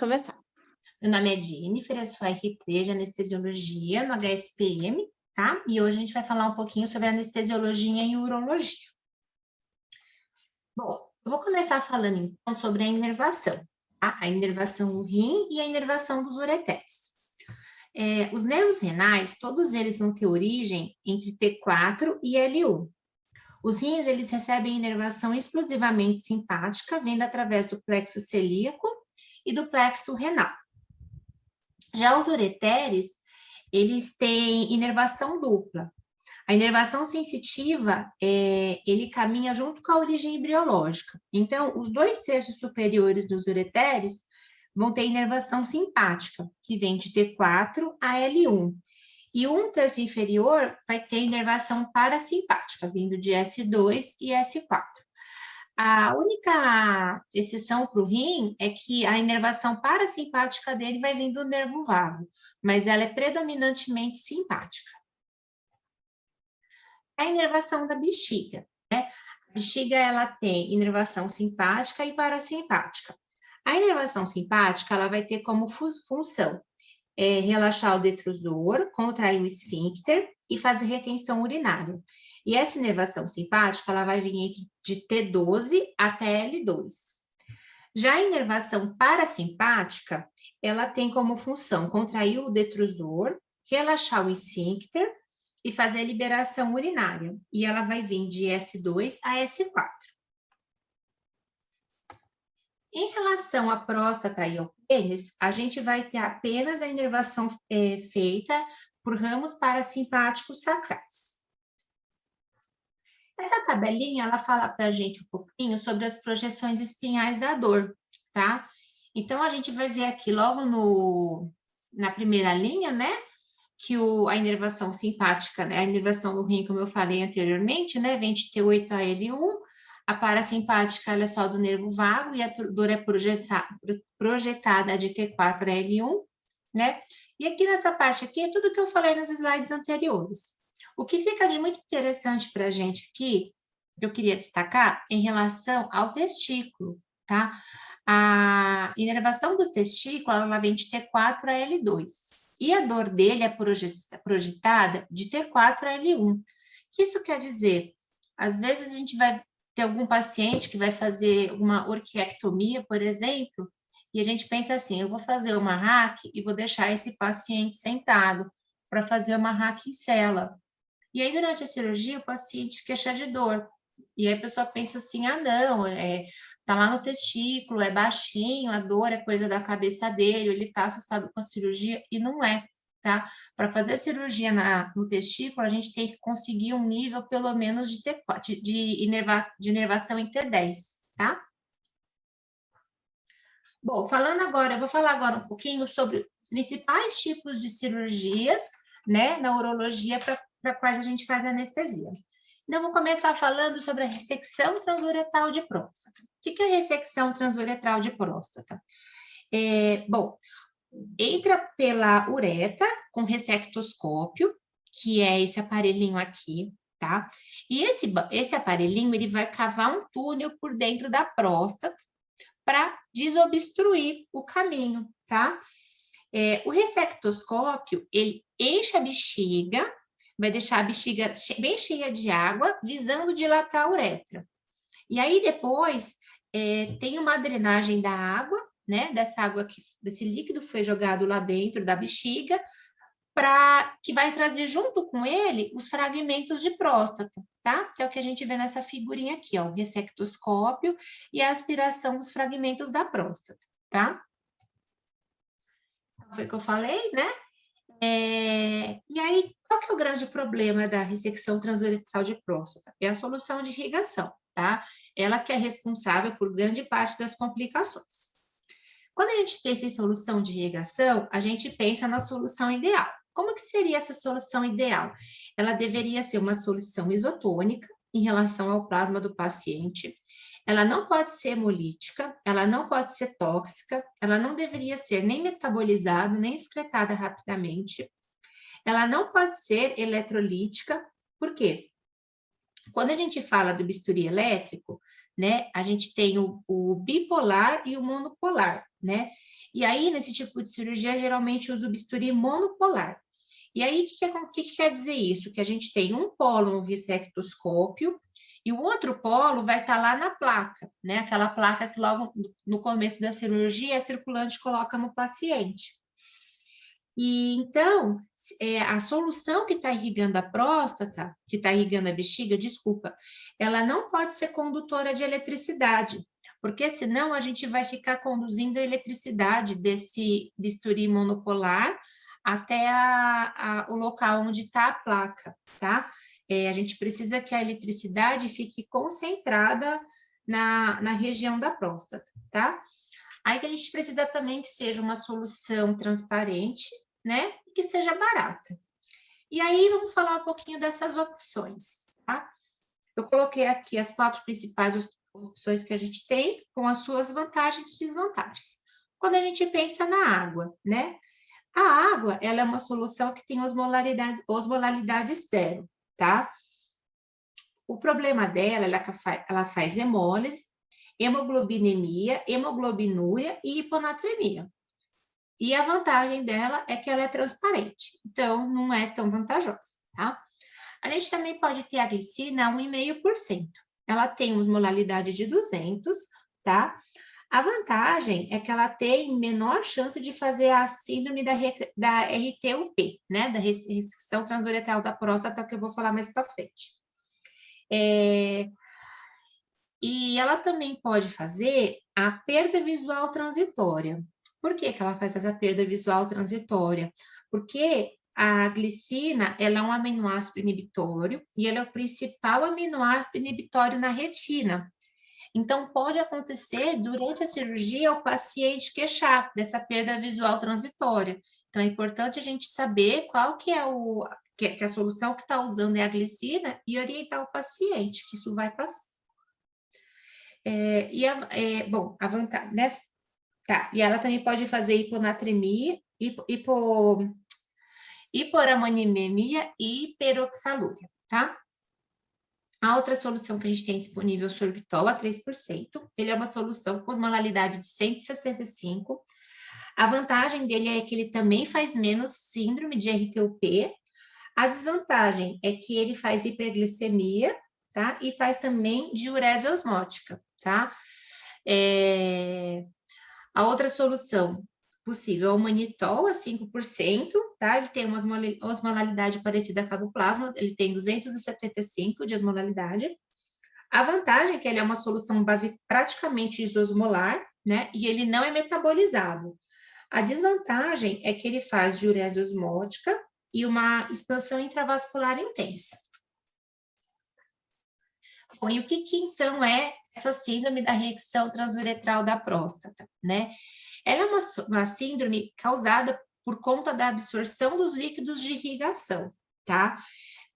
começar. Meu nome é Jennifer, eu sou R3 de anestesiologia no HSPM, tá? E hoje a gente vai falar um pouquinho sobre anestesiologia e urologia. Bom, eu vou começar falando então sobre a inervação, tá? A inervação do rim e a inervação dos ureteres. Os nervos renais, todos eles vão ter origem entre T4 e L1. Os rins, eles recebem inervação exclusivamente simpática, vindo através do plexo celíaco e do plexo renal. Já os ureteres, eles têm inervação dupla. A inervação sensitiva, ele caminha junto com a origem embriológica. Então, os 2/3 superiores dos ureteres vão ter inervação simpática, que vem de T4 a L1. E o 1/3 inferior vai ter inervação parasimpática, vindo de S2 e S4. A única exceção para o rim é que a inervação parasimpática dele vai vir do nervo vago, mas ela é predominantemente simpática. A inervação da bexiga, né? A bexiga, ela tem inervação simpática e parasimpática. A inervação simpática, ela vai ter como função relaxar o detrusor, contrair o esfíncter e fazer retenção urinária. E essa inervação simpática, ela vai vir de T12 até L2. Já a inervação parasimpática, ela tem como função contrair o detrusor, relaxar o esfíncter e fazer a liberação urinária. E ela vai vir de S2 a S4. Em relação à próstata e ao pênis, a gente vai ter apenas a inervação feita por ramos parasimpáticos sacrais. Essa tabelinha, ela fala para a gente um pouquinho sobre as projeções espinhais da dor, tá? Então, a gente vai ver aqui logo na primeira linha, né? Que a inervação simpática, né? A inervação do rim, como eu falei anteriormente, né? Vem de T8 a L1. A parasimpática, ela é só do nervo vago e a dor é projetada de T4 a L1, né? E aqui nessa parte aqui é tudo que eu falei nos slides anteriores. O que fica de muito interessante para a gente aqui, que eu queria destacar, em relação ao testículo, tá? A inervação do testículo, ela vem de T4 a L2. E a dor dele é projetada de T4 a L1. O que isso quer dizer? Às vezes a gente vai ter algum paciente que vai fazer uma orquiectomia, por exemplo, e a gente pensa assim, eu vou fazer uma RAC e vou deixar esse paciente sentado para fazer uma RAC em cela. E aí, durante a cirurgia, o paciente se queixa de dor. E aí a pessoa pensa assim, ah, não, tá lá no testículo, é baixinho, a dor é coisa da cabeça dele, ele tá assustado com a cirurgia, e não é, tá? Para fazer a cirurgia no testículo, a gente tem que conseguir um nível, pelo menos, de inervação em T10, tá? Bom, eu vou falar agora um pouquinho sobre os principais tipos de cirurgias, né, na urologia para quais a gente faz anestesia. Então, eu vou começar falando sobre a ressecção transuretral de próstata. O que é ressecção transuretral de próstata? Bom, entra pela ureta com ressectoscópio, que é esse aparelhinho aqui, tá? E esse aparelhinho, ele vai cavar um túnel por dentro da próstata para desobstruir o caminho, tá? O ressectoscópio, ele enche a bexiga, vai deixar a bexiga bem cheia de água, visando dilatar a uretra. E aí, depois, tem uma drenagem da água, né? Desse líquido que foi jogado lá dentro da bexiga, que vai trazer junto com ele os fragmentos de próstata, tá? Que é o que a gente vê nessa figurinha aqui, ó, o ressectoscópio e a aspiração dos fragmentos da próstata, tá? Foi o que eu falei, né? E aí, qual que é o grande problema da ressecção transuretral de próstata? É a solução de irrigação, tá? Ela que é responsável por grande parte das complicações. Quando a gente pensa em solução de irrigação, a gente pensa na solução ideal. Como que seria essa solução ideal? Ela deveria ser uma solução isotônica em relação ao plasma do paciente. Ela não pode ser hemolítica, ela não pode ser tóxica, ela não deveria ser nem metabolizada, nem excretada rapidamente. Ela não pode ser eletrolítica, por quê? Quando a gente fala do bisturi elétrico, né, a gente tem o bipolar e o monopolar, né? E aí, nesse tipo de cirurgia, geralmente usa o bisturi monopolar. E aí, o que quer dizer isso? Que a gente tem um polo no ressectoscópio e o outro polo vai estar lá na placa, né? Aquela placa que logo no começo da cirurgia a circulante coloca no paciente. E então, a solução que está irrigando a próstata, que está irrigando a bexiga, desculpa, ela não pode ser condutora de eletricidade, porque senão a gente vai ficar conduzindo a eletricidade desse bisturi monopolar até o local onde está a placa, tá? A gente precisa que a eletricidade fique concentrada na região da próstata, tá? Aí que a gente precisa também que seja uma solução transparente, né? E que seja barata. E aí vamos falar um pouquinho dessas opções, tá? Eu coloquei aqui as 4 principais opções que a gente tem, com as suas vantagens e desvantagens. Quando a gente pensa na água, né? A água, ela é uma solução que tem osmolaridade zero, tá? O problema dela, ela faz hemólise, hemoglobinemia, hemoglobinúria e hiponatremia. E a vantagem dela é que ela é transparente, então não é tão vantajosa, tá? A gente também pode ter a glicina a 1,5%. Ela tem osmolaridade de 200, tá? A vantagem é que ela tem menor chance de fazer a síndrome da RTUP, né? Da restrição transuretral da próstata, que eu vou falar mais para frente. E ela também pode fazer a perda visual transitória. Por que que ela faz essa perda visual transitória? Porque a glicina, ela é um aminoácido inibitório e ela é o principal aminoácido inibitório na retina. Então, pode acontecer durante a cirurgia o paciente queixar dessa perda visual transitória. Então, é importante a gente saber qual que é que a solução que está usando é a glicina e orientar o paciente, que isso vai passar. Bom, a vantagem, né? Tá, e ela também pode fazer hiponatremia, hiporamoninemia e hiperoxalúria, tá? A outra solução que a gente tem disponível é o sorbitol a 3%. Ele é uma solução com osmolalidade de 165. A vantagem dele é que ele também faz menos síndrome de RTUP. A desvantagem é que ele faz hiperglicemia, tá? E faz também diurese osmótica, tá? A outra solução possível é o manitol a 5%, tá? Ele tem uma osmolalidade parecida com a do plasma, ele tem 275 de osmolalidade. A vantagem é que ele é uma solução base praticamente isosmolar, né? E ele não é metabolizado. A desvantagem é que ele faz diurese osmótica e uma expansão intravascular intensa. Bom, e o que então é essa síndrome da reecção transuretral da próstata, né? Ela é uma síndrome causada por conta da absorção dos líquidos de irrigação, tá?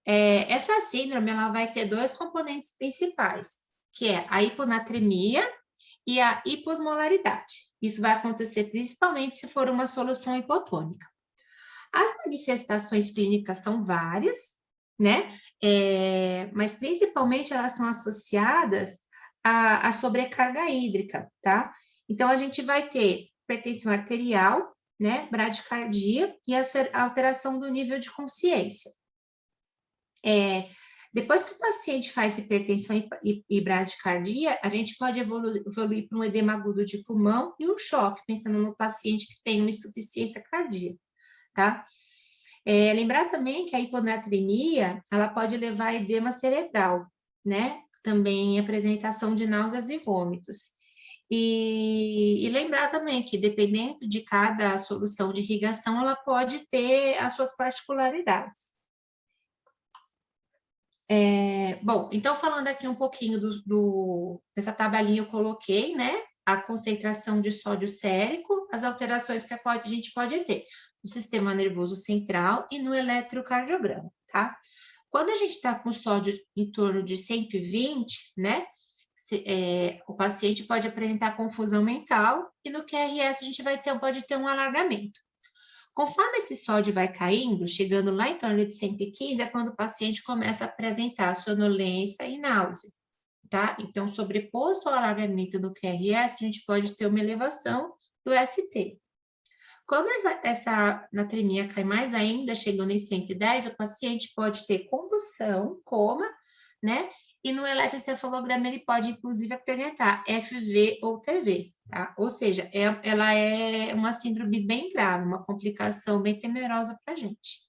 Essa síndrome, ela vai ter 2 componentes principais, que é a hiponatremia e a hiposmolaridade. Isso vai acontecer principalmente se for uma solução hipotônica. As manifestações clínicas são várias, né? Mas principalmente elas são associadas à sobrecarga hídrica, tá? Então, a gente vai ter hipertensão arterial, né? Bradicardia e a alteração do nível de consciência. Depois que o paciente faz hipertensão e bradicardia, a gente pode evoluir para um edema agudo de pulmão e um choque, pensando no paciente que tem uma insuficiência cardíaca, tá? Lembrar também que a hiponatremia, ela pode levar a edema cerebral, né? Também apresentação de náuseas e vômitos. E lembrar também que, dependendo de cada solução de irrigação, ela pode ter as suas particularidades. Bom, então falando aqui um pouquinho dessa tabelinha eu coloquei, né? A concentração de sódio sérico, as alterações que a gente pode ter no sistema nervoso central e no eletrocardiograma, tá? Quando a gente está com sódio em torno de 120, né? O paciente pode apresentar confusão mental e no QRS a gente pode ter um alargamento. Conforme esse sódio vai caindo, chegando lá em torno de 115, é quando o paciente começa a apresentar sonolência e náusea, tá? Então, sobreposto ao alargamento do QRS, a gente pode ter uma elevação do ST. Quando essa natremia cai mais ainda, chegando em 110, o paciente pode ter convulsão, coma, né? E no eletroencefalograma ele pode, inclusive, apresentar FV ou TV, tá? Ou seja, ela é uma síndrome bem grave, uma complicação bem temerosa para a gente.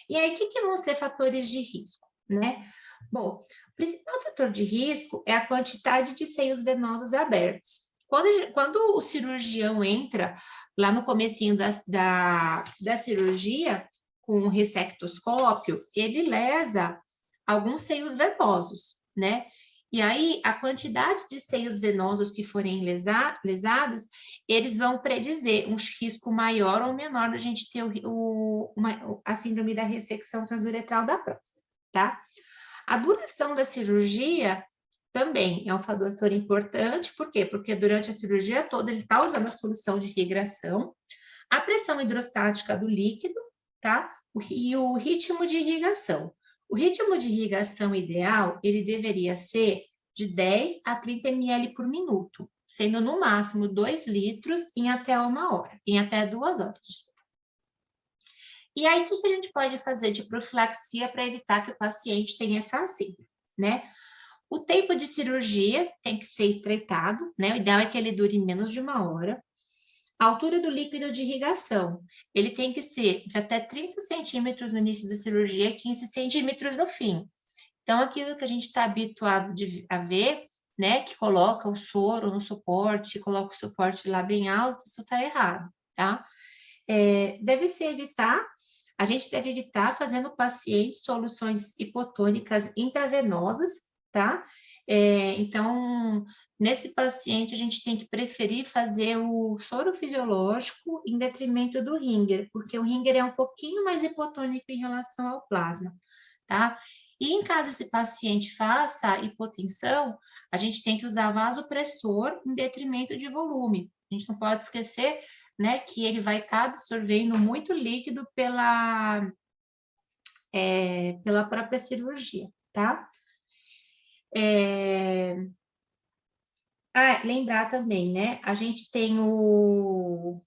E aí, o que vão ser fatores de risco, né? Bom, o principal fator de risco é a quantidade de seios venosos abertos. Quando o cirurgião entra lá no comecinho da cirurgia, com o ressectoscópio, ele lesa alguns seios venosos, né? E aí, a quantidade de seios venosos que forem lesados, eles vão predizer um risco maior ou menor da gente ter a síndrome da ressecção transuretral da próstata, tá? A duração da cirurgia também é um fator importante, por quê? Porque durante a cirurgia toda ele está usando a solução de irrigação, a pressão hidrostática do líquido, tá? E o ritmo de irrigação. O ritmo de irrigação ideal, ele deveria ser de 10 a 30 ml por minuto, sendo no máximo 2 litros em até 1 hora, em até 2 horas. E aí, o que a gente pode fazer de profilaxia para evitar que o paciente tenha essa síndrome, né? O tempo de cirurgia tem que ser estreitado, né? O ideal é que ele dure menos de 1 hora. A altura do líquido de irrigação, ele tem que ser de até 30 centímetros no início da cirurgia e 15 centímetros no fim. Então, aquilo que a gente está habituado a ver, né, que coloca o soro no suporte, coloca o suporte lá bem alto, isso está errado, tá? A gente deve evitar fazendo o paciente soluções hipotônicas intravenosas, tá? Então, nesse paciente, a gente tem que preferir fazer o soro fisiológico em detrimento do Ringer, porque o Ringer é um pouquinho mais hipotônico em relação ao plasma, tá? E em caso esse paciente faça hipotensão, a gente tem que usar vasopressor em detrimento de volume. A gente não pode esquecer, né, que ele vai estar absorvendo muito líquido pela própria cirurgia, tá? Lembrar também, né? A gente tem o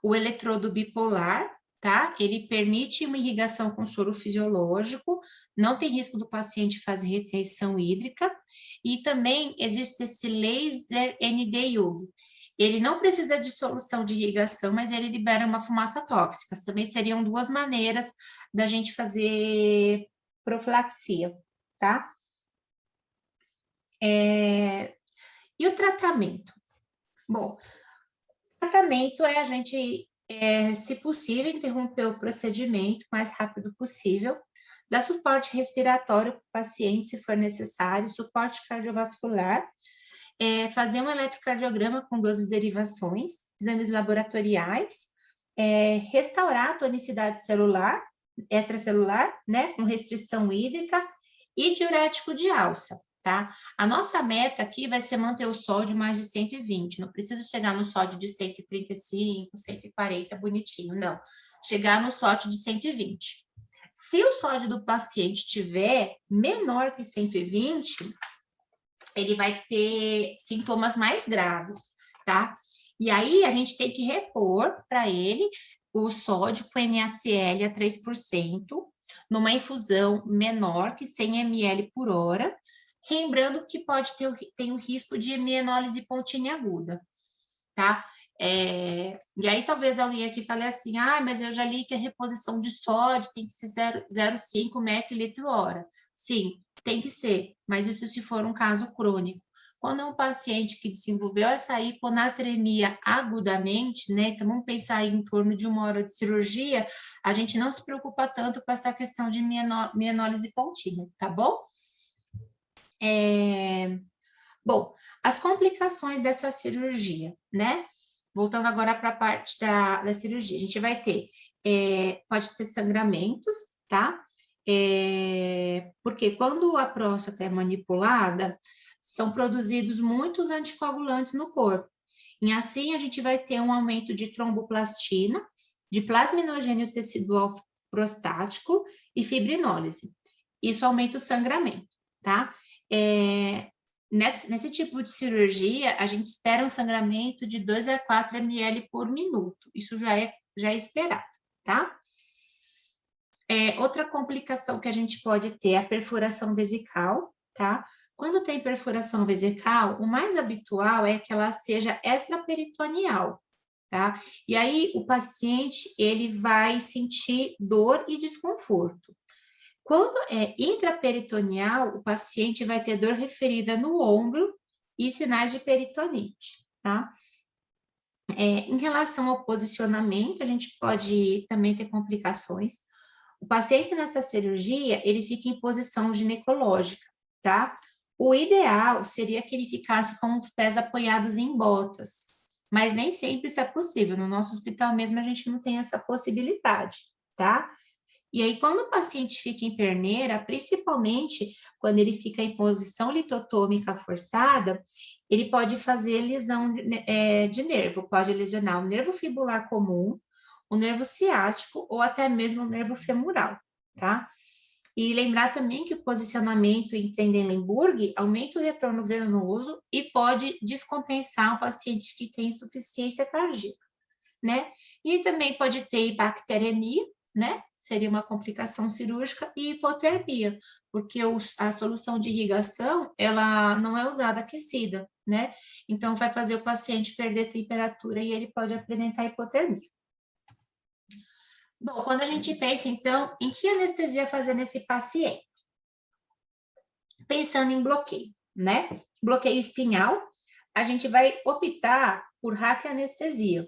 eletrodo bipolar, tá? Ele permite uma irrigação com soro fisiológico, não tem risco do paciente fazer retenção hídrica, e também existe esse laser ND-UV. Ele não precisa de solução de irrigação, mas ele libera uma fumaça tóxica. Também seriam 2 maneiras da gente fazer profilaxia, tá? E o tratamento? Bom, o tratamento é a gente, se possível, interromper o procedimento o mais rápido possível, dar suporte respiratório para o paciente, se for necessário, suporte cardiovascular, fazer um eletrocardiograma com 12 derivações, exames laboratoriais, restaurar a tonicidade celular, extracelular, né, com restrição hídrica e diurético de alça, tá? A nossa meta aqui vai ser manter o sódio mais de 120, não precisa chegar no sódio de 135, 140, bonitinho, não. Chegar no sódio de 120. Se o sódio do paciente tiver menor que 120, ele vai ter sintomas mais graves, tá? E aí, a gente tem que repor para ele o sódio com NaCl a 3%, numa infusão menor que 100 ml por hora, lembrando que tem o risco de hemianólise pontinha aguda, tá? E aí, talvez alguém aqui fale assim, mas eu já li que a reposição de sódio tem que ser 0,05 ml/hora. Sim, tem que ser, mas isso se for um caso crônico. Quando é um paciente que desenvolveu essa hiponatremia agudamente, né? Então, vamos pensar aí em torno de 1 hora de cirurgia, a gente não se preocupa tanto com essa questão de mianólise pontinha, tá bom? Bom, as complicações dessa cirurgia, né? Voltando agora para a parte da cirurgia, a gente vai ter, pode ter sangramentos, tá? Porque quando a próstata é manipulada, são produzidos muitos anticoagulantes no corpo. E assim a gente vai ter um aumento de tromboplastina, de plasminogênio tecidual prostático e fibrinólise. Isso aumenta o sangramento, tá? Nesse tipo de cirurgia, a gente espera um sangramento de 2 a 4 ml por minuto. Isso já é esperado, tá? Outra complicação que a gente pode ter é a perfuração vesical, tá? Quando tem perfuração vesical, o mais habitual é que ela seja extraperitoneal, tá? E aí o paciente, ele vai sentir dor e desconforto. Quando é intraperitoneal, o paciente vai ter dor referida no ombro e sinais de peritonite, tá? Em relação ao posicionamento, a gente pode também ter complicações. O paciente nessa cirurgia, ele fica em posição ginecológica, tá? O ideal seria que ele ficasse com os pés apoiados em botas, mas nem sempre isso é possível. No nosso hospital mesmo, a gente não tem essa possibilidade, tá? E aí, quando o paciente fica em perneira, principalmente quando ele fica em posição litotômica forçada, ele pode fazer lesão de nervo, pode lesionar o nervo fibular comum, o nervo ciático ou até mesmo o nervo femoral, tá? E lembrar também que o posicionamento em Trendelenburg aumenta o retorno venoso e pode descompensar o paciente que tem insuficiência cardíaca, né? E também pode ter hipacteremia, né? Seria uma complicação cirúrgica, e hipotermia, porque a solução de irrigação, ela não é usada aquecida, né? Então, vai fazer o paciente perder temperatura e ele pode apresentar hipotermia. Bom, quando a gente pensa, então, em que anestesia fazer nesse paciente? Pensando em bloqueio, né? Bloqueio espinhal, a gente vai optar por raquianestesia,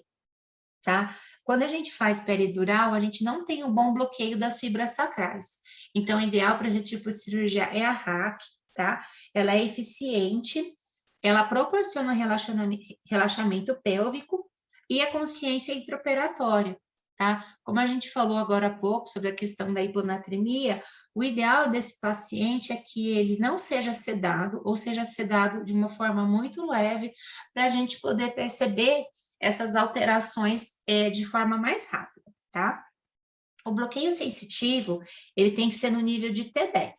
tá? Quando a gente faz peridural, a gente não tem um bom bloqueio das fibras sacrais. Então, o ideal para esse tipo de cirurgia é a RAC, tá? Ela é eficiente, ela proporciona relaxamento pélvico e a consciência intraoperatória, tá? Como a gente falou agora há pouco sobre a questão da hiponatremia, o ideal desse paciente é que ele não seja sedado, ou seja sedado de uma forma muito leve, para a gente poder perceber essas alterações de forma mais rápida, tá? O bloqueio sensitivo, ele tem que ser no nível de T10.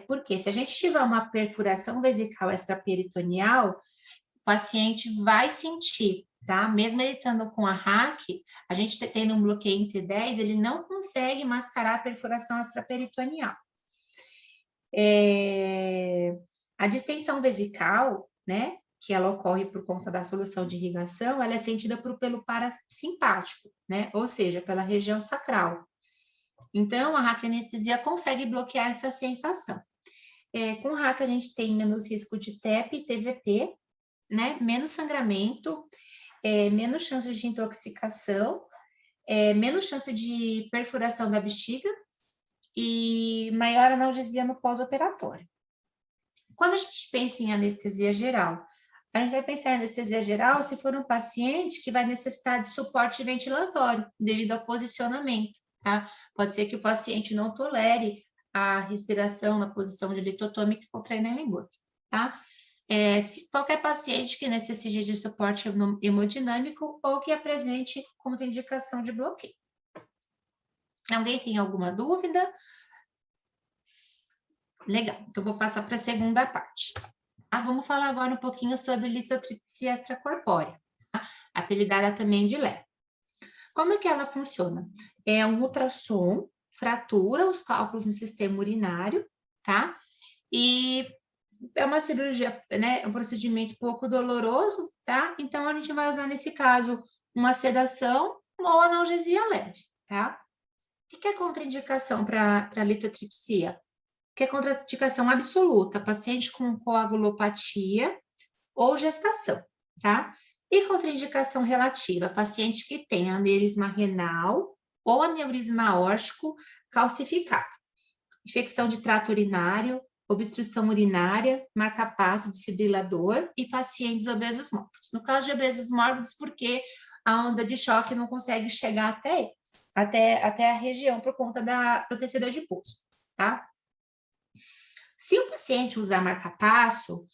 Porque se a gente tiver uma perfuração vesical extraperitoneal, o paciente vai sentir, tá? Mesmo ele estando com a RAC, a gente tendo um bloqueio em T10, ele não consegue mascarar a perfuração extraperitoneal. A distensão vesical, né, que ela ocorre por conta da solução de irrigação, ela é sentida por pelo parasimpático, né, ou seja, pela região sacral. Então, a raquianestesia consegue bloquear essa sensação. Com RAC, a gente tem menos risco de TEP e TVP, né, menos sangramento, menos chance de intoxicação, menos chance de perfuração da bexiga e maior analgesia no pós-operatório. Quando a gente pensa em anestesia geral, a gente vai pensar em anestesia geral se for um paciente que vai necessitar de suporte ventilatório devido ao posicionamento, tá? Pode ser que o paciente não tolere a respiração na posição de litotômica com Trendelenburg, tá? Se qualquer paciente que necessite de suporte hemodinâmico ou que apresente contraindicação de bloqueio. Alguém tem alguma dúvida? Legal, então vou passar para a segunda parte. Vamos falar agora um pouquinho sobre litotripsia extracorpórea, tá? Apelidada também de LEP. Como é que ela funciona? É um ultrassom, fratura os cálculos no sistema urinário, tá? E é uma cirurgia, né? É um procedimento pouco doloroso, tá? Então, a gente vai usar, nesse caso, uma sedação ou analgesia leve, tá? O que é contraindicação para litotripsia? Que é contraindicação absoluta, paciente com coagulopatia ou gestação, tá? E contraindicação relativa, paciente que tem aneurisma renal ou aneurisma aórtico calcificado, infecção de trato urinário, obstrução urinária, marca-passo, desfibrilador e pacientes obesos mórbidos. No caso de obesos mórbidos, porque a onda de choque não consegue chegar até eles, até a região por conta do tecido adiposo, tá? Se o paciente usar marca-passo,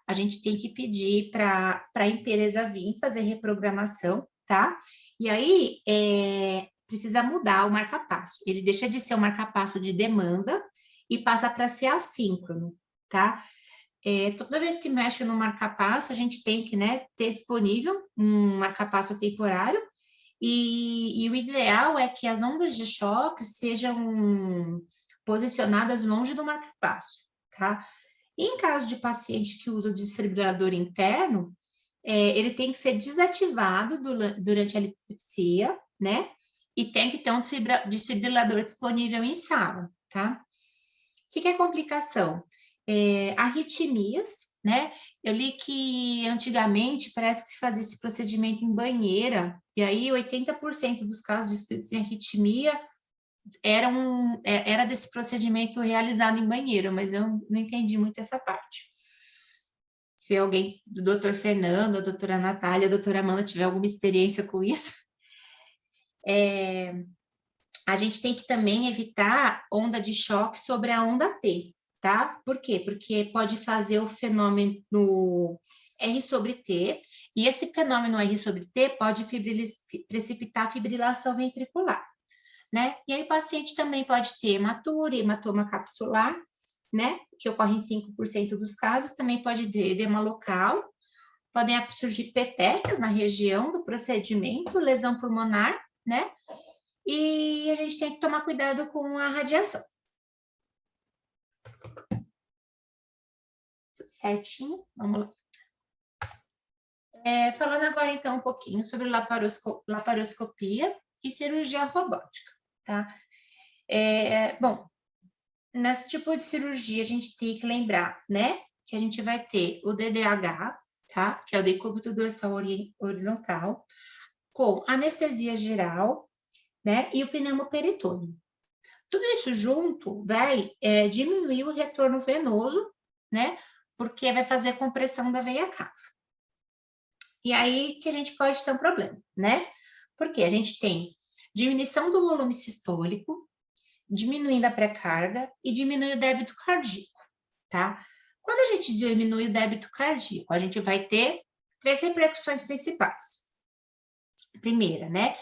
a gente tem que pedir para a empresa vir fazer reprogramação, tá? E aí, precisa mudar o marca-passo. Ele deixa de ser um marca-passo de demanda e passa para ser assíncrono, tá? Toda vez que mexe no marca-passo, a gente tem que, né, ter disponível um marca-passo temporário e o ideal é que as ondas de choque sejam posicionadas longe do marca-passo, tá? E em caso de paciente que usa o desfibrilador interno, ele tem que ser desativado durante a litripsia, né? E tem que ter um desfibrilador disponível em sala, tá? O que é complicação? Arritmias, né? Eu li que antigamente parece que se fazia esse procedimento em banheira, e aí 80% dos casos descritos em arritmia era desse procedimento realizado em banheiro, mas eu não entendi muito essa parte. Se alguém do doutor Fernando, a doutora Natália, a doutora Amanda tiver alguma experiência com isso, a gente tem que também evitar onda de choque sobre a onda T, tá? Por quê? Porque pode fazer o fenômeno R sobre T, e esse fenômeno R sobre T pode precipitar fibrilação ventricular, né? E aí o paciente também pode ter hematura, hematoma capsular, né? Que ocorre em 5% dos casos, também pode ter edema local, podem surgir petecas na região do procedimento, lesão pulmonar, né? E a gente tem que tomar cuidado com a radiação. Tudo certinho? Vamos lá. Falando agora, então, um pouquinho sobre laparoscopia e cirurgia robótica, tá? Bom, nesse tipo de cirurgia, a gente tem que lembrar, né? Que a gente vai ter o DDH, tá? Que é o decúbito dorsal horizontal, com anestesia geral, né? E o pneumoperitônio. Tudo isso junto vai diminuir o retorno venoso, né? Porque vai fazer a compressão da veia cava. E aí que a gente pode ter um problema, né? Porque a gente tem diminuição do volume sistólico, diminuindo a pré-carga e diminui o débito cardíaco, tá? Quando a gente diminui o débito cardíaco, a gente vai ter 3 repercussões principais. Primeira, né?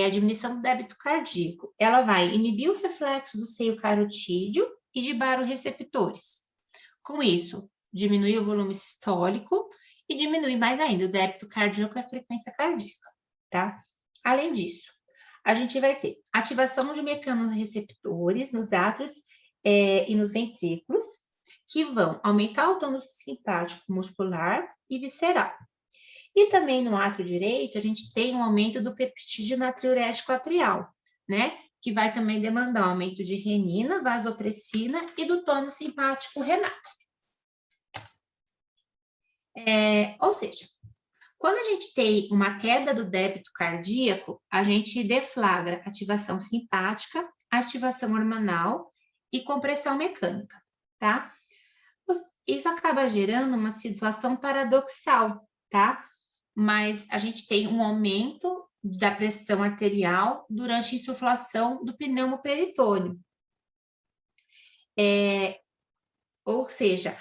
A diminuição do débito cardíaco. Ela vai inibir o reflexo do seio carotídeo e de baroreceptores. Com isso, diminui o volume sistólico e diminui mais ainda o débito cardíaco e a frequência cardíaca, tá? Além disso, a gente vai ter ativação de mecanorreceptores nos átrios e nos ventrículos, que vão aumentar o tônus simpático muscular e visceral. E também no átrio direito, a gente tem um aumento do peptídeo natriurético atrial, né? Que vai também demandar um aumento de renina, vasopressina e do tônus simpático renal. Ou seja, quando a gente tem uma queda do débito cardíaco, a gente deflagra ativação simpática, ativação hormonal e compressão mecânica, tá? Isso acaba gerando uma situação paradoxal, tá? Mas a gente tem um aumento da pressão arterial durante a insuflação do pneumoperitônio. Ou seja,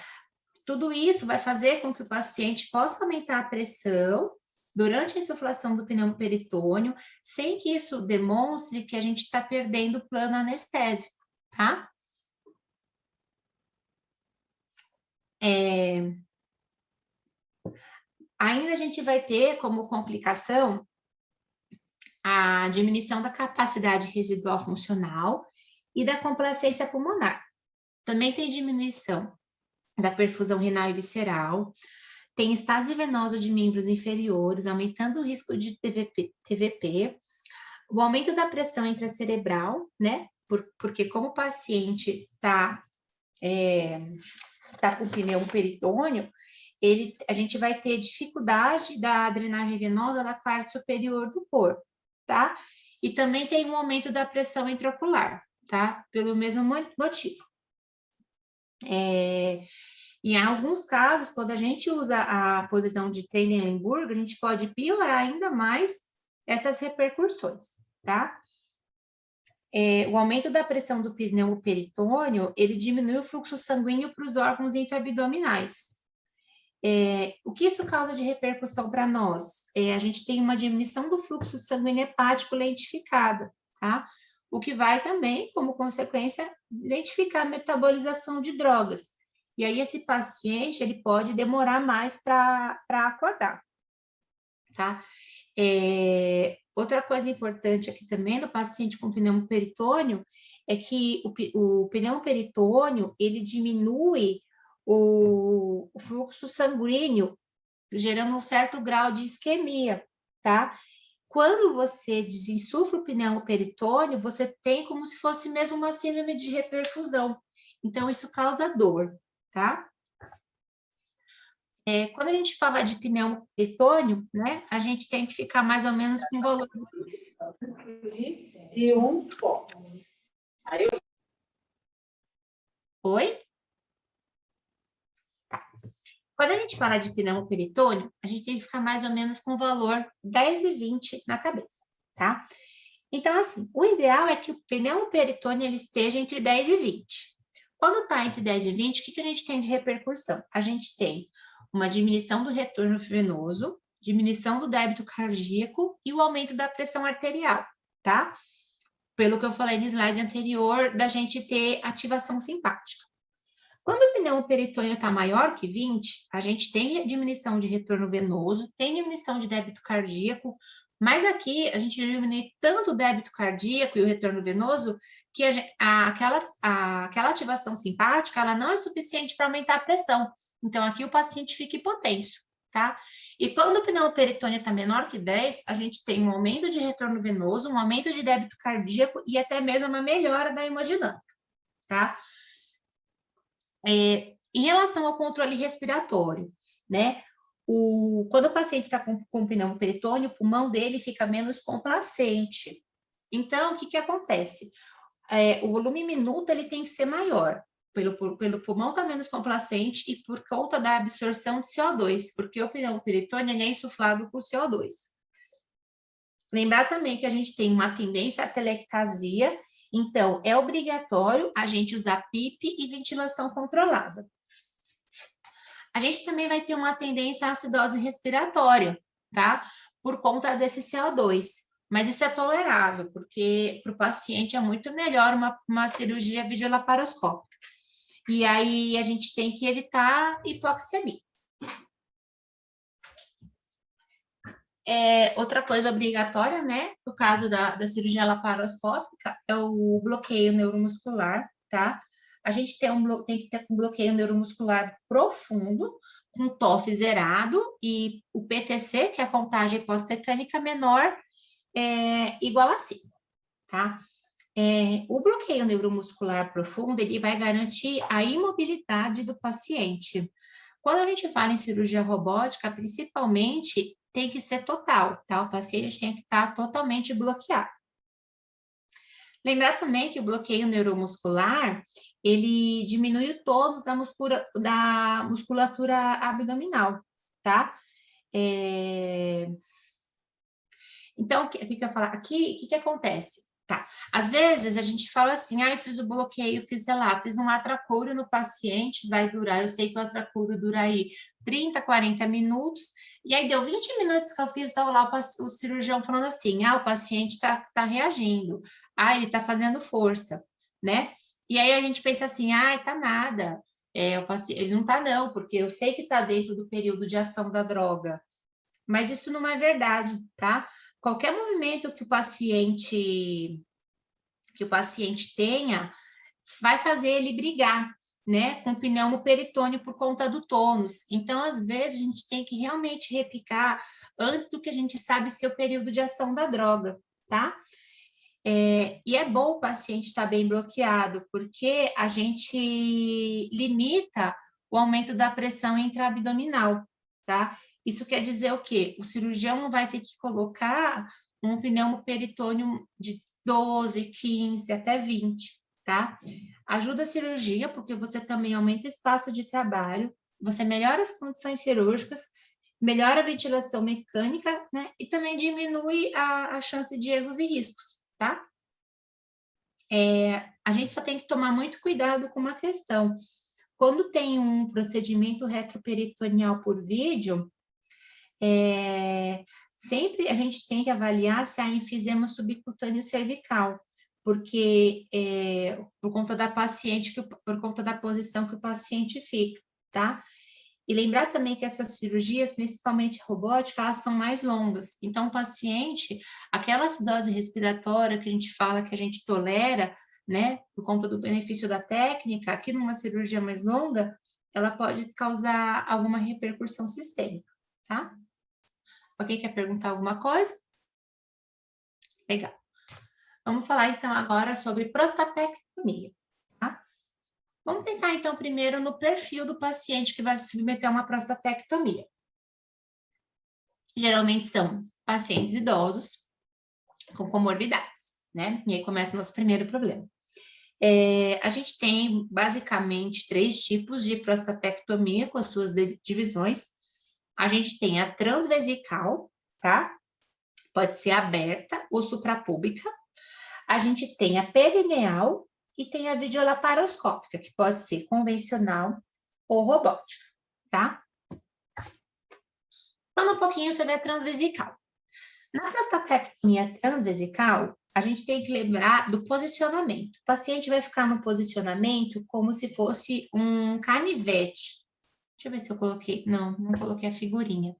tudo isso vai fazer com que o paciente possa aumentar a pressão durante a insuflação do pneumoperitônio, sem que isso demonstre que a gente está perdendo o plano anestésico, tá? Ainda a gente vai ter como complicação a diminuição da capacidade residual funcional e da complacência pulmonar. Também tem diminuição da perfusão renal e visceral, tem estase venosa de membros inferiores, aumentando o risco de TVP, o aumento da pressão intracerebral, né? Porque como o paciente tá com pneumoperitônio, a gente vai ter dificuldade da drenagem venosa da parte superior do corpo, tá? E também tem um aumento da pressão intraocular, tá? Pelo mesmo motivo. Em alguns casos, quando a gente usa a posição de Trendelenburg, a gente pode piorar ainda mais essas repercussões, tá? O aumento da pressão do pneumoperitônio, ele diminui o fluxo sanguíneo para os órgãos intraabdominais. O que isso causa de repercussão para nós? A gente tem uma diminuição do fluxo sanguíneo hepático lentificada, tá? O que vai também, como consequência, lentificar a metabolização de drogas. E aí esse paciente, ele pode demorar mais para acordar, tá? Outra coisa importante aqui também do paciente com pneumoperitônio é que o pneumoperitônio, ele diminui o fluxo sanguíneo, gerando um certo grau de isquemia, tá? Quando você desinsufla o pneumoperitônio, você tem como se fosse mesmo uma síndrome de reperfusão. Então, isso causa dor, tá? Quando a gente fala de pneumoperitônio, né, a gente tem que ficar mais ou menos com o valor... E um copo. Oi? Tá. Quando a gente fala de pneumoperitônio, a gente tem que ficar mais ou menos com o valor 10 e 20 na cabeça, tá? Então, assim, o ideal é que o pneumoperitônio ele esteja entre 10 e 20. Quando está entre 10 e 20, o que a gente tem de repercussão? A gente tem uma diminuição do retorno venoso, diminuição do débito cardíaco e o aumento da pressão arterial, tá? Pelo que eu falei no slide anterior, da gente ter ativação simpática. Quando o pneumoperitônio está maior que 20, a gente tem diminuição de retorno venoso, tem diminuição de débito cardíaco, mas aqui a gente diminui tanto o débito cardíaco e o retorno venoso que aquela ativação simpática ela não é suficiente para aumentar a pressão. Então, aqui o paciente fica hipotenso, tá? E quando o pneumoperitônio está menor que 10, a gente tem um aumento de retorno venoso, um aumento de débito cardíaco e até mesmo uma melhora da hemodinâmica, tá? Em relação ao controle respiratório, né? Quando o paciente está com pneumoperitônio, o pulmão dele fica menos complacente. Então, o que acontece? O volume minuto ele tem que ser maior, pelo pulmão estar menos complacente e por conta da absorção de CO2, porque o pneumoperitônio é insuflado por CO2. Lembrar também que a gente tem uma tendência à telectasia, então é obrigatório a gente usar PIP e ventilação controlada. A gente também vai ter uma tendência à acidose respiratória, tá? Por conta desse CO2. Mas isso é tolerável, porque para o paciente é muito melhor uma cirurgia videolaparoscópica. E aí a gente tem que evitar hipoxemia. Outra coisa obrigatória, né? No caso da cirurgia laparoscópica, é o bloqueio neuromuscular, tá? A gente tem que ter um bloqueio neuromuscular profundo, com TOF zerado e o PTC, que é a contagem pós-tetânica menor, igual a 5, tá? O bloqueio neuromuscular profundo, ele vai garantir a imobilidade do paciente. Quando a gente fala em cirurgia robótica, principalmente, tem que ser total, tá? O paciente tem que estar totalmente bloqueado. Lembrar também que o bloqueio neuromuscular, ele diminui o tônus da musculatura abdominal, tá? Então, o que eu ia falar aqui? O que acontece? Tá. Às vezes a gente fala assim, eu fiz o bloqueio, fiz um atracúrio no paciente, vai durar, eu sei que o atracúrio dura aí 30, 40 minutos, e aí deu 20 minutos que eu fiz, estava lá o cirurgião falando assim, o paciente tá reagindo, ele tá fazendo força, né? E aí a gente pensa assim, tá nada, ele não tá não, porque eu sei que tá dentro do período de ação da droga, mas isso não é verdade, tá? Qualquer movimento que o paciente tenha vai fazer ele brigar, né, com pneumoperitônio por conta do tônus. Então, às vezes, a gente tem que realmente repicar antes do que a gente sabe ser o período de ação da droga, tá? E é bom o paciente estar bem bloqueado, porque a gente limita o aumento da pressão intraabdominal, tá? Isso quer dizer o quê? O cirurgião não vai ter que colocar um pneumoperitônio de 12, 15, até 20, tá? Ajuda a cirurgia, porque você também aumenta o espaço de trabalho, você melhora as condições cirúrgicas, melhora a ventilação mecânica, né? E também diminui a chance de erros e riscos, tá? A gente só tem que tomar muito cuidado com uma questão. Quando tem um procedimento retroperitoneal por vídeo, sempre a gente tem que avaliar se há enfisema subcutâneo cervical, porque por conta da por conta da posição que o paciente fica, tá? E lembrar também que essas cirurgias, principalmente robótica, elas são mais longas. Então, o paciente, aquela acidose respiratória que a gente fala que a gente tolera, né, por conta do benefício da técnica, aqui numa cirurgia mais longa, ela pode causar alguma repercussão sistêmica, tá? Ok, quer perguntar alguma coisa? Legal. Vamos falar então agora sobre prostatectomia, tá? Vamos pensar então primeiro no perfil do paciente que vai se submeter a uma prostatectomia. Geralmente são pacientes idosos com comorbidades, né? E aí começa o nosso primeiro problema. A gente tem basicamente 3 tipos de prostatectomia com as suas divisões. A gente tem a transvesical, tá? Pode ser aberta ou suprapúbica. A gente tem a perineal e tem a videolaparoscópica, que pode ser convencional ou robótica, tá? Falando um pouquinho sobre a transvesical. Na prostatectomia transvesical, a gente tem que lembrar do posicionamento. O paciente vai ficar no posicionamento como se fosse um canivete. Deixa eu ver se eu coloquei. Não coloquei a figurinha.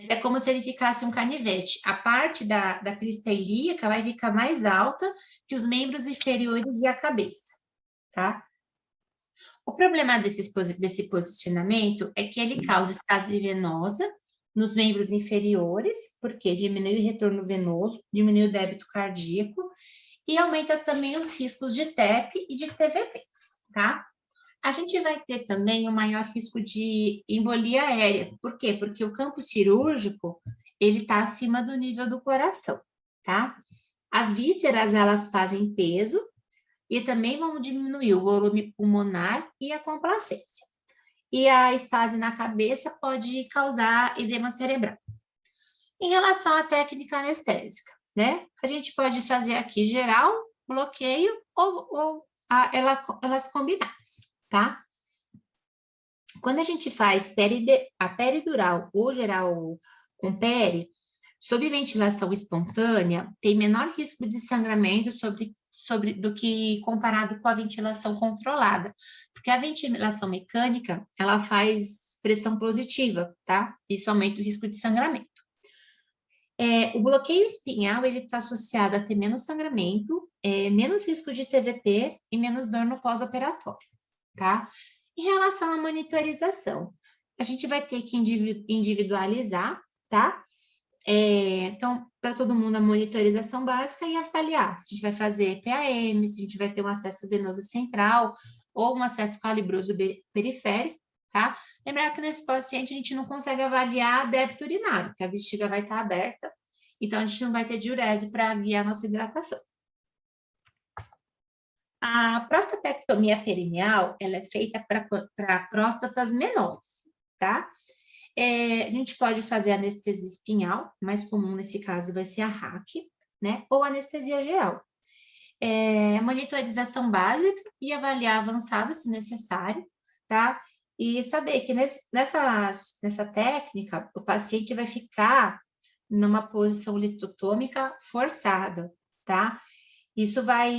É como se ele ficasse um canivete. A parte da crista ilíaca vai ficar mais alta que os membros inferiores e a cabeça, tá? O problema desse posicionamento é que ele causa estase venosa nos membros inferiores, porque diminui o retorno venoso, diminui o débito cardíaco e aumenta também os riscos de TEP e de TVP, tá? A gente vai ter também um maior risco de embolia aérea. Por quê? Porque o campo cirúrgico, ele está acima do nível do coração, tá? As vísceras, elas fazem peso e também vão diminuir o volume pulmonar e a complacência. E a estase na cabeça pode causar edema cerebral. Em relação à técnica anestésica, né? A gente pode fazer aqui geral, bloqueio ou elas combinadas, tá? Quando a gente faz a peridural ou geral com peri, sob ventilação espontânea, tem menor risco de sangramento do que comparado com a ventilação controlada, porque a ventilação mecânica, ela faz pressão positiva, tá? Isso aumenta o risco de sangramento. O bloqueio espinhal, ele está associado a ter menos sangramento, menos risco de TVP e menos dor no pós-operatório, tá? Em relação à monitorização, a gente vai ter que individualizar, tá? Então, para todo mundo, a monitorização básica e avaliar se a gente vai fazer PAM, se a gente vai ter um acesso venoso central ou um acesso calibroso periférico, tá? Lembrar que nesse paciente a gente não consegue avaliar débito urinário, porque a bexiga vai estar aberta, então a gente não vai ter diurese para guiar a nossa hidratação. A prostatectomia perineal, ela é feita para próstatas menores, tá? A gente pode fazer anestesia espinhal, mais comum nesse caso vai ser a RAC, né? Ou anestesia geral. Monitorização básica e avaliar avançada, se necessário, tá? E saber que nessa técnica, o paciente vai ficar numa posição litotômica forçada, tá? Isso vai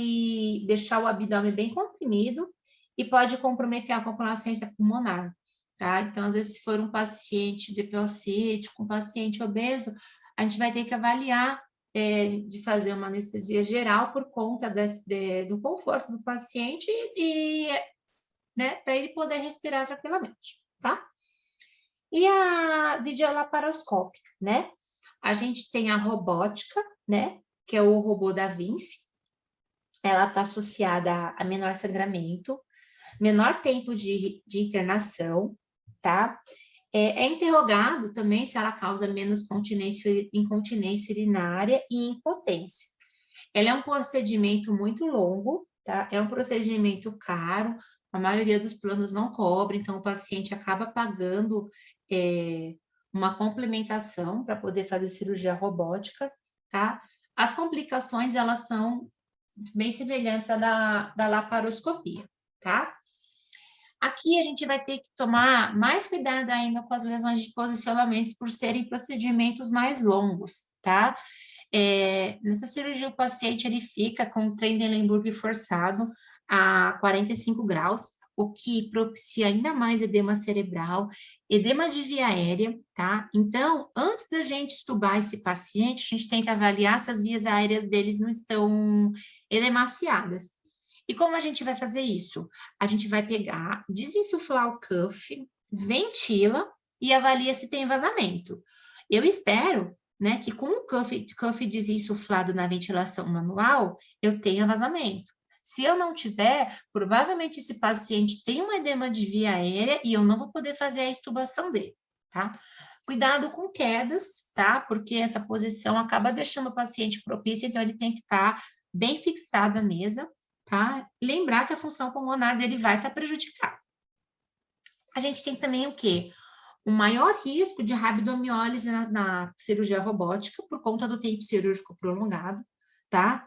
deixar o abdômen bem comprimido e pode comprometer a complacência pulmonar, tá? Então, às vezes, se for um paciente DPOCítico, um paciente obeso, a gente vai ter que avaliar de fazer uma anestesia geral por conta do conforto do paciente e, né, para ele poder respirar tranquilamente, tá? E a videolaparoscópica, né? A gente tem a robótica, né? Que é o robô da Vinci. Ela está associada a menor sangramento, menor tempo de internação, tá? É interrogado também se ela causa menos incontinência urinária e impotência. Ela é um procedimento muito longo, tá? É um procedimento caro, a maioria dos planos não cobre, então o paciente acaba pagando uma complementação para poder fazer cirurgia robótica, tá? As complicações, elas são bem semelhantes à da laparoscopia, tá? Aqui a gente vai ter que tomar mais cuidado ainda com as lesões de posicionamento por serem procedimentos mais longos, tá? Nessa cirurgia, o paciente ele fica com o Trendelenburg forçado a 45 graus, o que propicia ainda mais edema cerebral, edema de via aérea, tá? Então, antes da gente estubar esse paciente, a gente tem que avaliar se as vias aéreas deles não estão edemaciadas. E como a gente vai fazer isso? A gente vai pegar, desinsuflar o cuff, ventila e avalia se tem vazamento. Eu espero, né, que com o cuff desinsuflado na ventilação manual, eu tenha vazamento. Se eu não tiver, provavelmente esse paciente tem um edema de via aérea e eu não vou poder fazer a extubação dele, tá? Cuidado com quedas, tá? Porque essa posição acaba deixando o paciente propício, então ele tem que estar bem fixado à mesa, tá? Lembrar que a função pulmonar dele vai estar prejudicada. A gente tem também o quê? O maior risco de rabdomiólise na cirurgia robótica por conta do tempo cirúrgico prolongado, tá?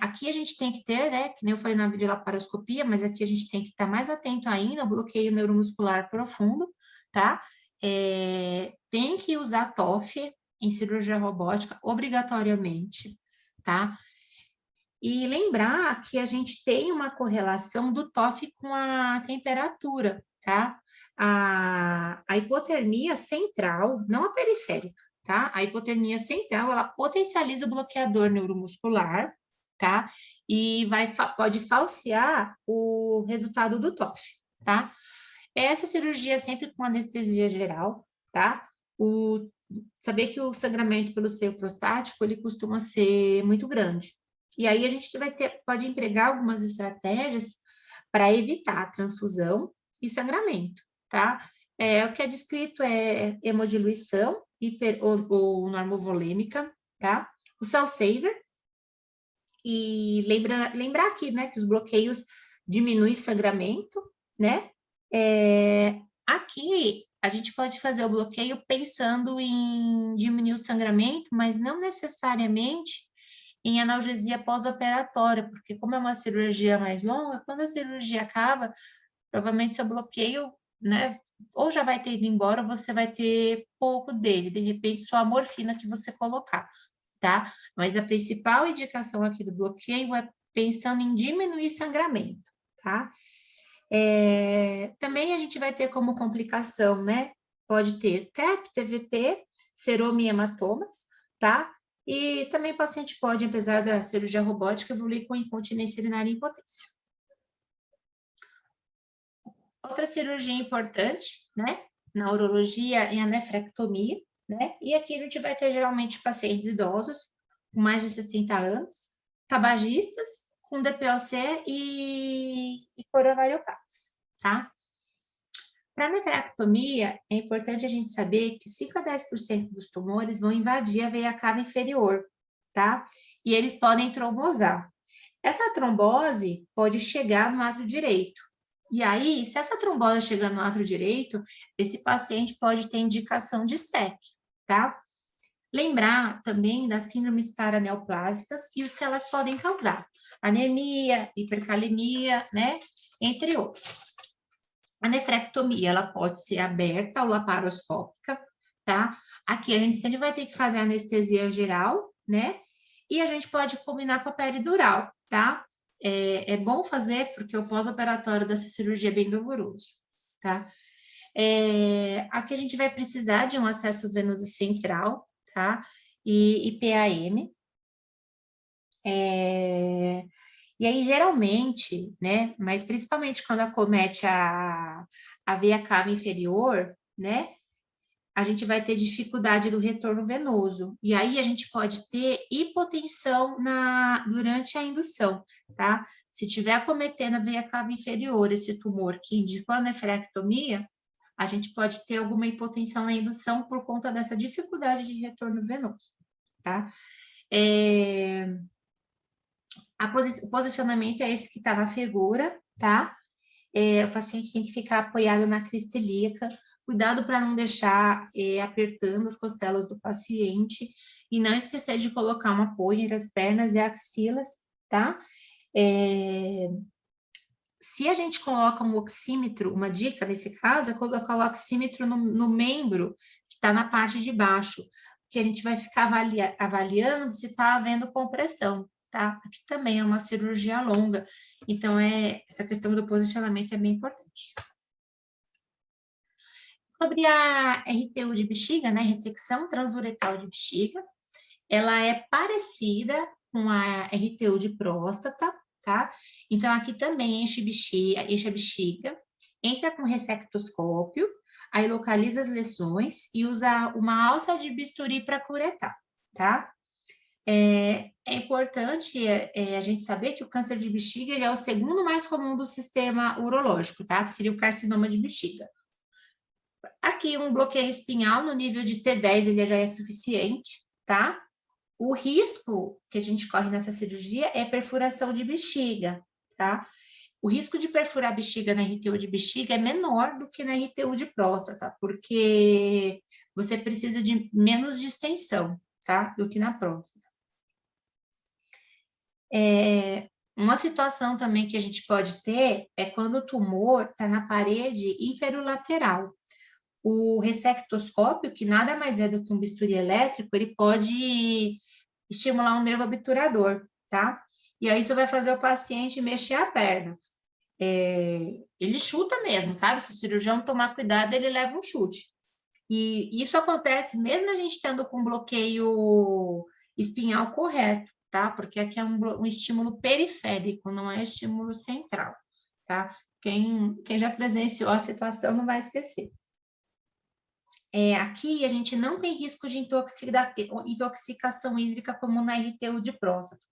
Aqui a gente tem que ter, né, que nem eu falei na videolaparoscopia, mas aqui a gente tem que estar mais atento ainda ao bloqueio neuromuscular profundo, tá? Tem que usar TOF em cirurgia robótica obrigatoriamente, tá? E lembrar que a gente tem uma correlação do TOF com a temperatura, tá? A hipotermia central, não a periférica, tá? A hipotermia central, ela potencializa o bloqueador neuromuscular, tá? E pode falsear o resultado do TOF, tá? Essa cirurgia é sempre com anestesia geral, tá? Saber que o sangramento pelo seio prostático, ele costuma ser muito grande. E aí a gente pode empregar algumas estratégias para evitar a transfusão e sangramento, tá? O que é descrito é hemodiluição ou normovolêmica, tá? O cell saver, e lembrar aqui, né, que os bloqueios diminuem sangramento, né? Aqui a gente pode fazer o bloqueio pensando em diminuir o sangramento, mas não necessariamente em analgesia pós-operatória, porque como é uma cirurgia mais longa, quando a cirurgia acaba, provavelmente seu bloqueio, né, ou já vai ter ido embora, ou você vai ter pouco dele, de repente só a morfina que você colocar, tá? Mas a principal indicação aqui do bloqueio é pensando em diminuir sangramento, tá? Também a gente vai ter como complicação, né? Pode ter TEP, TVP, seroma e hematomas, tá? E também o paciente pode, apesar da cirurgia robótica, evoluir com incontinência urinária e impotência. Outra cirurgia importante, né? Na urologia é a nefrectomia, né? E aqui a gente vai ter geralmente pacientes idosos, com mais de 60 anos, tabagistas, com DPOC e coronariopatas, tá? Para a nefrectomia, é importante a gente saber que 5 a 10% dos tumores vão invadir a veia cava inferior, tá? E eles podem trombosar. Essa trombose pode chegar no átrio direito. E aí, se essa trombose chegar no átrio direito, esse paciente pode ter indicação de SEC, tá? Lembrar também das síndromes paraneoplásicas e os que elas podem causar. Anemia, hipercalemia, né? Entre outros. A nefrectomia, ela pode ser aberta ou laparoscópica, tá? Aqui a gente sempre vai ter que fazer anestesia geral, né? E a gente pode combinar com a peridural, tá? É bom fazer porque o pós-operatório dessa cirurgia é bem doloroso, tá? Aqui a gente vai precisar de um acesso venoso central, tá? E PAM. E aí, geralmente, né, mas principalmente quando acomete a veia cava inferior, né, a gente vai ter dificuldade do retorno venoso. E aí a gente pode ter hipotensão durante a indução, tá? Se tiver acometendo a veia cava inferior, esse tumor que indicou a nefrectomia, a gente pode ter alguma hipotensão na indução por conta dessa dificuldade de retorno venoso, tá? O posicionamento é esse que está na figura, tá? O paciente tem que ficar apoiado na crista ilíaca, cuidado para não deixar apertando as costelas do paciente, e não esquecer de colocar um apoio entre as pernas e axilas, tá? se a gente coloca um oxímetro, uma dica nesse caso é colocar o oxímetro no membro que está na parte de baixo, que a gente vai ficar avaliando se está havendo compressão, tá? Aqui também é uma cirurgia longa, então essa questão do posicionamento é bem importante. Sobre a RTU de bexiga, né, ressecção transuretal de bexiga, ela é parecida com a RTU de próstata, tá? Então, aqui também enche a bexiga, entra com ressectoscópio, aí localiza as lesões e usa uma alça de bisturi para curetar, tá? É importante a gente saber que o câncer de bexiga ele é o segundo mais comum do sistema urológico, tá? Que seria o carcinoma de bexiga. Aqui, um bloqueio espinhal no nível de T10, ele já é suficiente, tá? O risco que a gente corre nessa cirurgia é perfuração de bexiga, tá? O risco de perfurar a bexiga na RTU de bexiga é menor do que na RTU de próstata, porque você precisa de menos distensão, tá? Do que na próstata. Uma situação também que a gente pode ter é quando o tumor está na parede inferolateral. O ressectoscópio, que nada mais é do que um bisturi elétrico, ele pode estimular um nervo obturador, tá? E aí isso vai fazer o paciente mexer a perna. Ele chuta mesmo, sabe? Se o cirurgião tomar cuidado, ele leva um chute. E isso acontece mesmo a gente tendo com bloqueio espinhal correto, tá? Porque aqui é um estímulo periférico, não é estímulo central, tá? Quem já presenciou a situação não vai esquecer. Aqui a gente não tem risco de intoxicação hídrica como na RTU de próstata,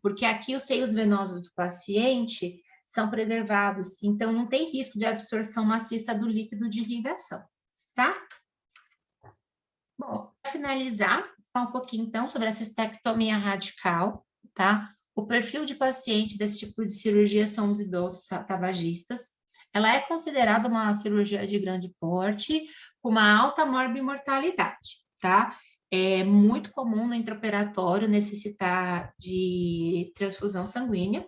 porque aqui os seios venosos do paciente são preservados, então não tem risco de absorção maciça do líquido de irrigação, tá? Bom, para finalizar, falar um pouquinho então sobre a cistectomia radical, tá? O perfil de paciente desse tipo de cirurgia são os idosos tabagistas. Ela é considerada uma cirurgia de grande porte, com uma alta morbimortalidade, tá? É muito comum no intraoperatório necessitar de transfusão sanguínea.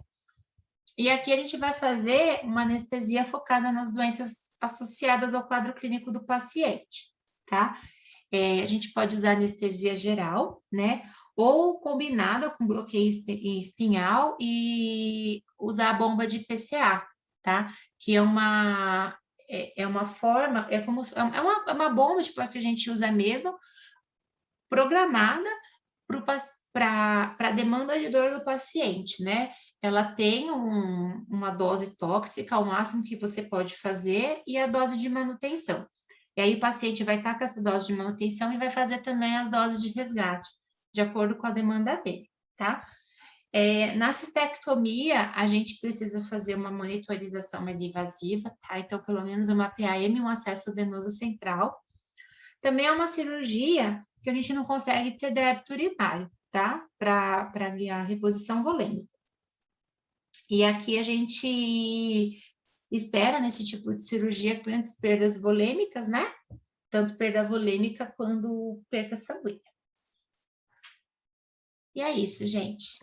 E aqui a gente vai fazer uma anestesia focada nas doenças associadas ao quadro clínico do paciente, tá? A gente pode usar anestesia geral, né? Ou combinada com bloqueio espinhal e usar a bomba de PCA, tá? Que é uma forma, é uma bomba tipo, que a gente usa mesmo, programada para a demanda de dor do paciente, né? Ela tem uma dose tóxica, ao máximo que você pode fazer, e a dose de manutenção. E aí o paciente vai estar com essa dose de manutenção e vai fazer também as doses de resgate, de acordo com a demanda dele, tá? Na cistectomia, a gente precisa fazer uma monitorização mais invasiva, tá? Então, pelo menos uma PAM, um acesso venoso central. Também é uma cirurgia que a gente não consegue ter débito urinário, tá? Para guiar a reposição volêmica. E aqui a gente espera, nesse tipo de cirurgia, grandes perdas volêmicas, né? Tanto perda volêmica quanto perda sanguínea. E é isso, gente.